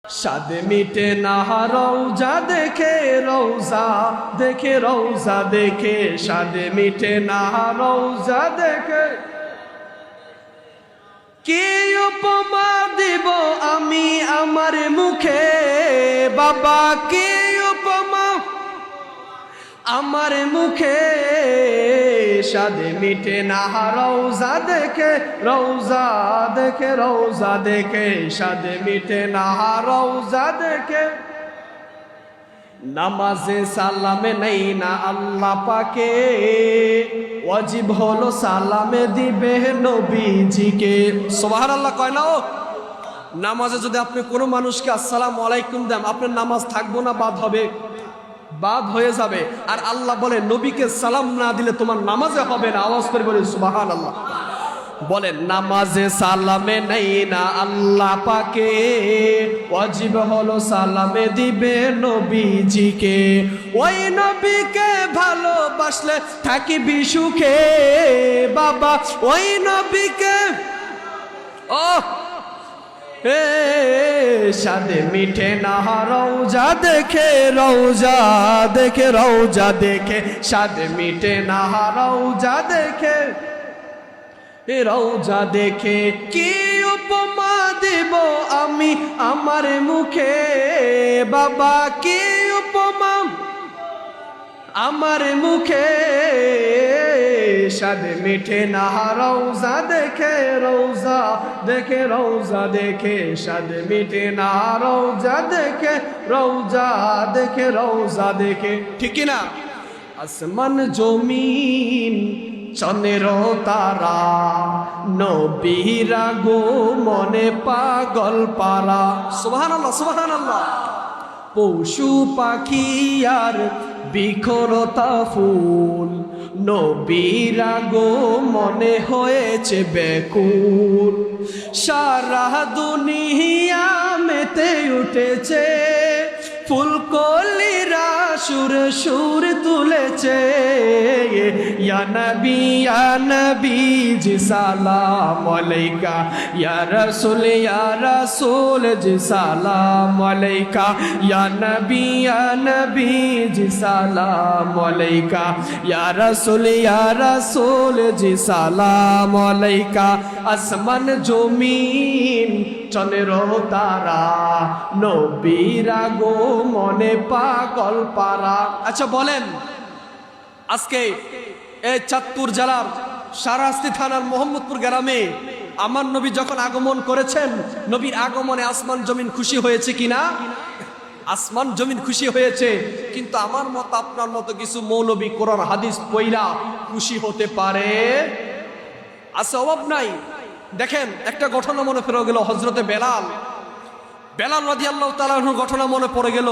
সাদে মিটে না রওজা দেখে রওজা দেখে রওজা দেখে সাদে মিটে না রওজা দেখে কি উপমা দিব আমি আমার মুখে বাবা কি উপমা আমার মুখে সাদে মিটে না রওজা দেখে রওজা দেখে রওজা দেখে সাদে মিটে না রওজা দেখে নামাজে সালামে নেই না আল্লাহ পাকে ওয়াজিব হলো সালামে দিবে নবীজিকে সুবহানাল্লাহ কয় না ও নামাজে যদি আপনি কোনো মানুষকে আসসালামু আলাইকুম দেন আপনার নামাজ থাকবো না বাদ হবে বাদ হয়ে যাবে আর আল্লাহ বলে নবীকে সালাম না দিলে তোমার নামাজে হবে না আওয়াজ করে বলে সুবহানাল্লাহ বলেন নামাজে সালামে নেই না আল্লাহ পাকে ওয়াজিব হলো সালামে দিবে নবীজিকে ওই নবীকে ভালোবাসলে থাকিবি সুখে বাবা ওই নবীকে ও সাদে মিঠে না রওজা দেখে রওজা দেখে রওজা দেখে সাদে মিঠে না রওজা দেখে রওজা দেখে কি উপমা দেব আমি আমার মুখে বাবা কি উপমা আমার মুখে সাদে মিঠে না রওজা দেখে রওজা দেখে রওজা দেখে সাদে মিঠে না রওজা দেখে রওজা দেখে রওজা দেখে ঠিক না আসমান জমিন চন্দ্র তারা নবীরা গো মনে পাগল পারা সুবহানাল্লাহ সুবহানাল্লাহ পশু পাখি আর বিখরতা ফুল নবীরা গো মনে হয়েছে ব্যাকুল সারা দুনিয়া মেতে উঠেছে ফুলকলিরা সুর সুর তুলেছে ইয়া নবী জি সালাম আলাইকা ইয়া রাসূল জি সালাম আলাইকা ইয়া নবী জি সালাম আলাইকা ইয়া রাসূল জি সালাম আলাইকা আসমান জমিন চন্দ্র তারা নবীরা গো মনে পাগল পারা আচ্ছা বলেন আজকে এই চাঁদপুর জেলার শাহরাস্তি থানার মোহাম্মদপুর গ্রামে আমার নবী যখন আগমন করেছেন নবীর আগমনে আসমান জমিন খুশি হয়েছে কিনা আসমান জমিন খুশি হয়েছে কিন্তু আমার মত আপনার মতো কিছু মৌলবী কোরআন হাদিস পড়া খুশি হতে পারে আছে অভাব নাই দেখেন একটা ঘটনা মনে পড়ে গেল হযরতে বেলাল রাদিয়াল্লাহু তাআলা আনহুর ঘটনা মনে পড়ে গেল